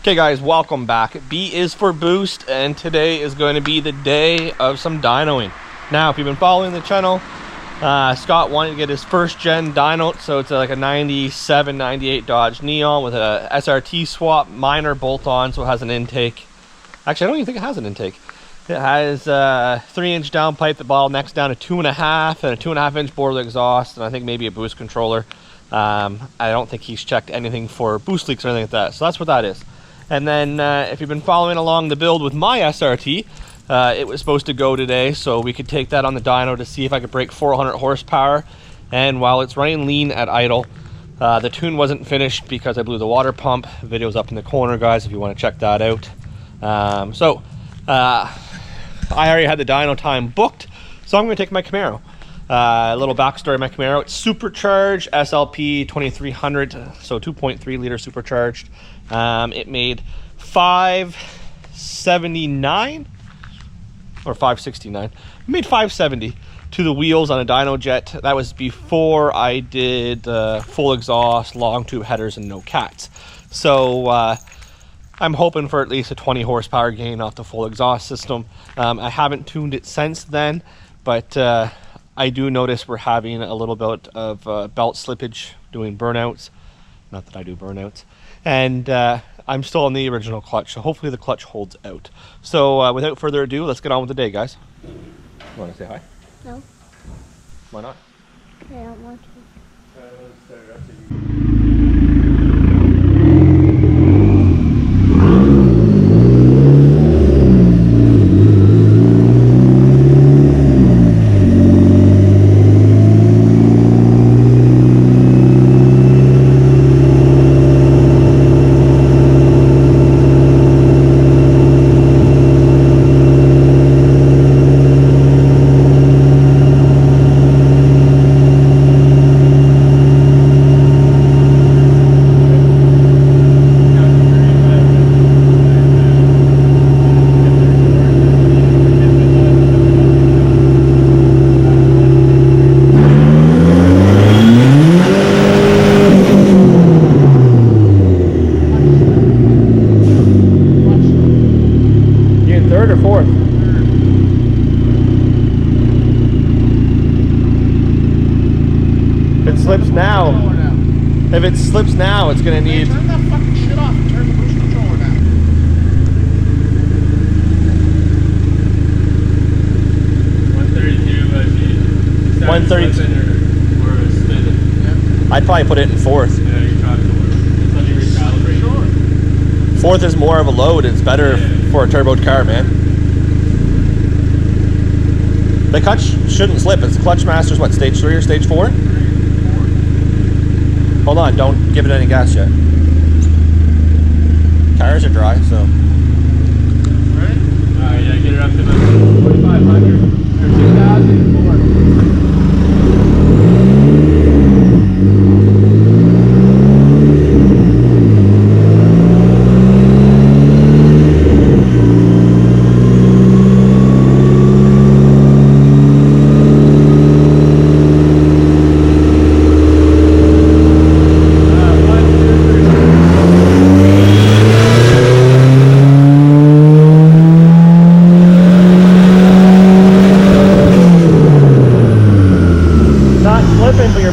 Okay guys, welcome back. B is for boost, and today is going to be the day of some dynoing. Now, if you've been following the channel, Scott wanted to get his first gen dyno, so it's like a 97, 98 Dodge Neon with a SRT swap, minor bolt-on, so it has an intake. Actually, I don't even think it has an intake. It has a 3-inch downpipe that bottlenecks down to 2.5 and a 2.5-inch boiler exhaust, and I think maybe a boost controller. I don't think he's checked anything for boost leaks or anything like that, so that's what that is. And then if you've been following along the build with my SRT, it was supposed to go today, so we could take that on the dyno to see if I could break 400 horsepower. And while it's running lean at idle, the tune wasn't finished because I blew the water pump. The video's up in the corner, guys, if you want to check that out. I already had the dyno time booked, so I'm going to take my Camaro. A little backstory of my Camaro: it's supercharged SLP 2300, so 2.3 liter supercharged. It made 579 or 569. It made 570 to the wheels on a dyno jet. That was before I did full exhaust, long tube headers, and no cats. So I'm hoping for at least a 20 horsepower gain off the full exhaust system. I haven't tuned it since then, but I do notice we're having a little bit of belt slippage doing burnouts. Not that I do burnouts. And I'm still on the original clutch, so hopefully the clutch holds out. So without further ado, let's get on with the day, guys. You want to say hi? No. Why not? I don't want to. If it slips now, it's gonna need. Turn that fucking shit off and turn the boost controller down. 132. I'd probably put it in fourth. Yeah, you try to work. It's let you recalibrate. Sure. Fourth is more of a load. It's better for a turboed car, man. The clutch shouldn't slip. It's clutch master's what, stage 3 or stage 4? Hold on, don't give it any gas yet. Tires are dry, so. Right? Alright, yeah, get it up to about 4,500 or 2,004.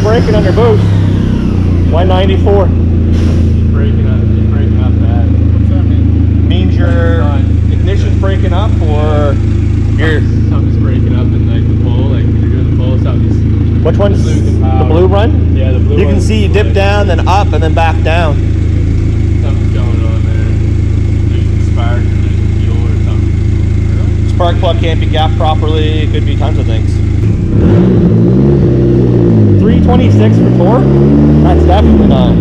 Braking under boost. 194. Breaking up bad. What's that mean? Means your ignition's breaking up, or your. Something's breaking up in like the pull, like when you're doing the pull, something's. Which one's the blue run? Yeah, the blue one. You can see you dip down, then up, and then back down. Something's going on there. Losing spark, losing fuel or something. Spark plug can't be gapped properly. It could be tons of things. 326 for torque? That's definitely not.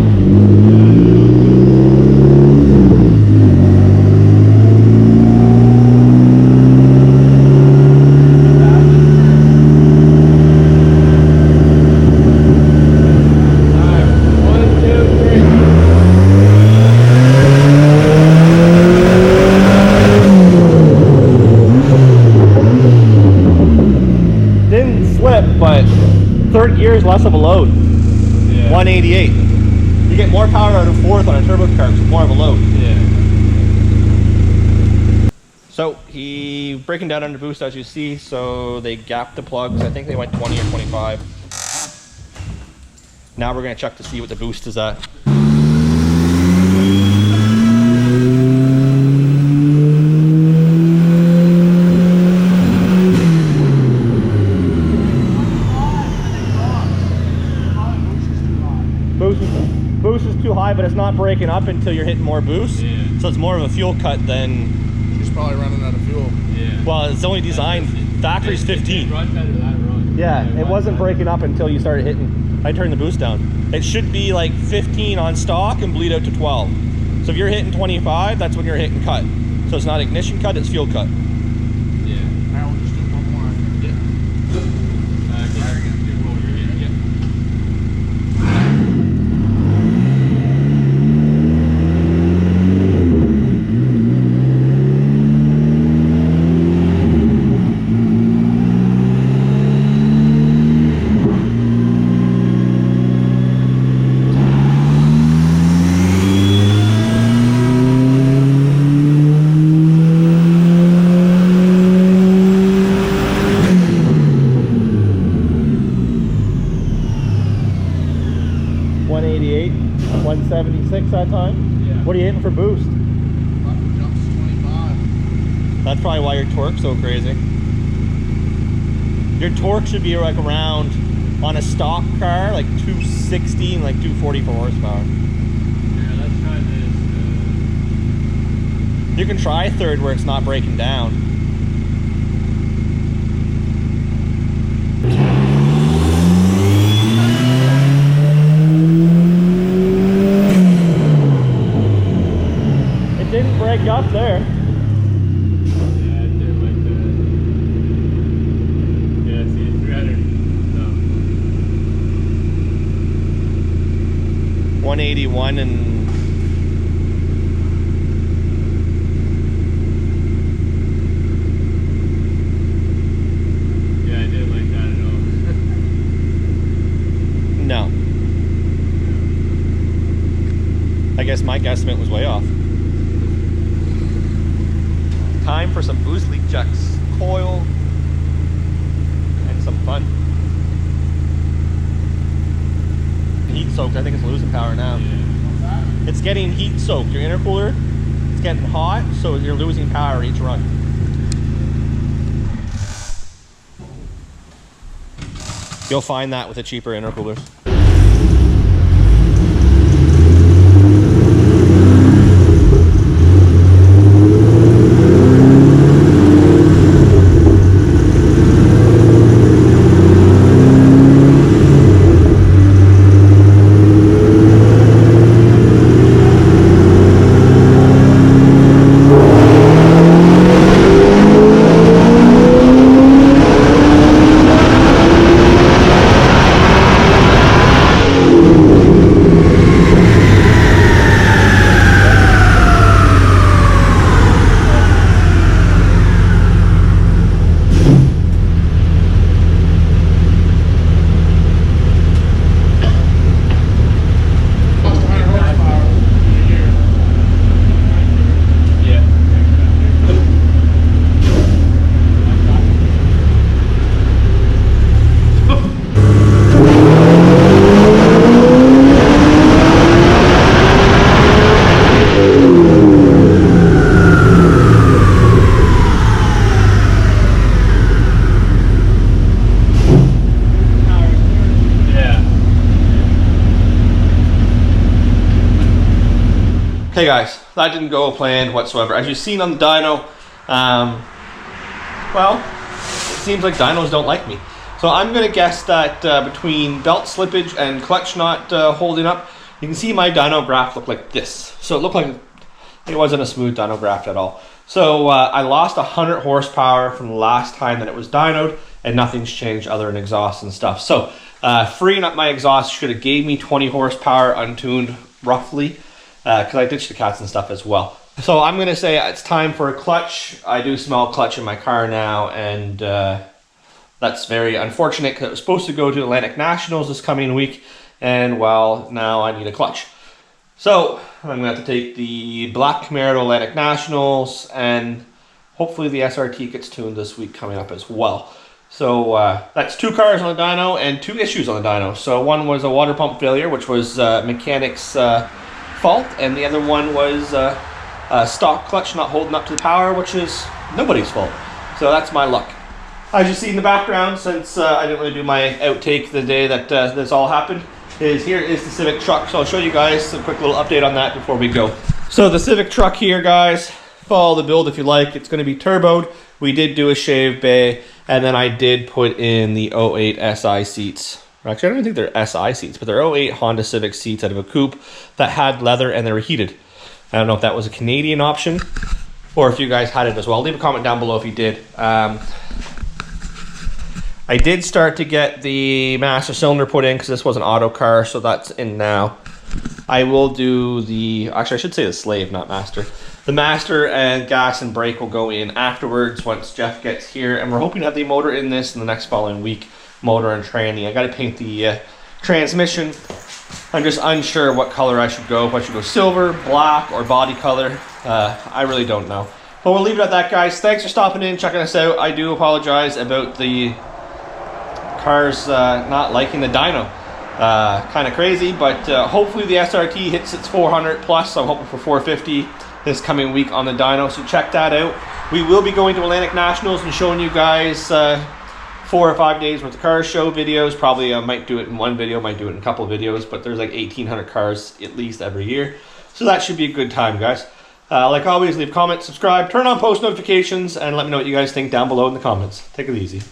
Didn't slip, but third gear is less of a load. Yeah. 188. You get more power out of fourth on a turbo car, so it's more of a load. Yeah. So he breaking down under boost as you see, so they gapped the plugs. I think they went 20 or 25. Now we're gonna check to see what the boost is at. Boost is too high, but it's not breaking up until you're hitting more boost. Yeah. So it's more of a fuel cut than. She's probably running out of fuel. Yeah. Well, it's only designed. Factory's 15. Run better that run. Yeah, it wasn't breaking up until you started hitting. I turned the boost down. It should be like 15 on stock and bleed out to 12. So if you're hitting 25, that's when you're hitting cut. So it's not ignition cut, it's fuel cut. Yeah. Now we'll just do one more. Yeah. Yeah. 188, 176 that time? Yeah. What are you hitting for boost? Fucking jumps 25. That's probably why your torque's so crazy. Your torque should be like around, on a stock car, like 260 and like 240 for horsepower. Yeah, let's try this. You can try third where it's not breaking down. It didn't break up there. Yeah, I did like that. Yeah, see, 300. No. 181 and Yeah, I didn't like that at all. no. I guess my guesstimate was way off. Time for some boost leak checks, coil, and some fun. Heat soaked, I think it's losing power now. Yeah. It's getting heat soaked. Your intercooler, it's getting hot, so you're losing power each run. You'll find that with the cheaper intercoolers. Hey guys, that didn't go planned whatsoever. As you've seen on the dyno, well, it seems like dynos don't like me. So I'm gonna guess that between belt slippage and clutch not holding up, you can see my dyno graph look like this. So it looked like it wasn't a smooth dyno graph at all. So I lost 100 horsepower from the last time that it was dynoed, and nothing's changed other than exhaust and stuff. So freeing up my exhaust should have gave me 20 horsepower untuned roughly, because I ditched the cats and stuff as well. So I'm gonna say it's time for a clutch. I do smell clutch in my car now, and that's very unfortunate because it was supposed to go to Atlantic Nationals this coming week, and well, now I need a clutch. So I'm gonna have to take the black Camaro to Atlantic Nationals, and hopefully the SRT gets tuned this week coming up as well. So that's 2 cars on the dyno and 2 issues on the dyno. So one was a water pump failure, which was mechanic's fault, and the other one was a stock clutch not holding up to the power, which is nobody's fault. So that's my luck. As you see in the background, since I didn't really do my outtake the day that this all happened, here is the Civic truck. So I'll show you guys a quick little update on that before we go. So the Civic truck here, guys, follow the build if you like. It's going to be turboed. We did do a shave bay, and then I did put in the 08 SI seats. Actually, I don't even think they're SI seats, but they're 08 Honda Civic seats out of a coupe that had leather and they were heated. I don't know if that was a Canadian option or if you guys had it as well. Leave a comment down below if you did. I did start to get the master cylinder put in because this was an auto car, so that's in now. I will do the, actually I should say the slave, not master. The master and gas and brake will go in afterwards once Jeff gets here, and we're hoping to have the motor in this in the next following week. Motor and tranny. I got to paint the transmission. I'm just unsure what color I should go. If I should go silver, black, or body color. I really don't know. But we'll leave it at that, guys. Thanks for stopping in, checking us out. I do apologize about the cars not liking the dyno. Kind of crazy, but hopefully the SRT hits its 400 plus. I'm hoping for 450 this coming week on the dyno, so check that out. We will be going to Atlantic Nationals and showing you guys 4 or 5 days worth of car show videos. Probably I might do it in one video, might do it in a couple of videos, but there's like 1,800 cars at least every year, so that should be a good time, guys. Like always, leave comments, subscribe, turn on post notifications, and let me know what you guys think down below in the comments. Take it easy.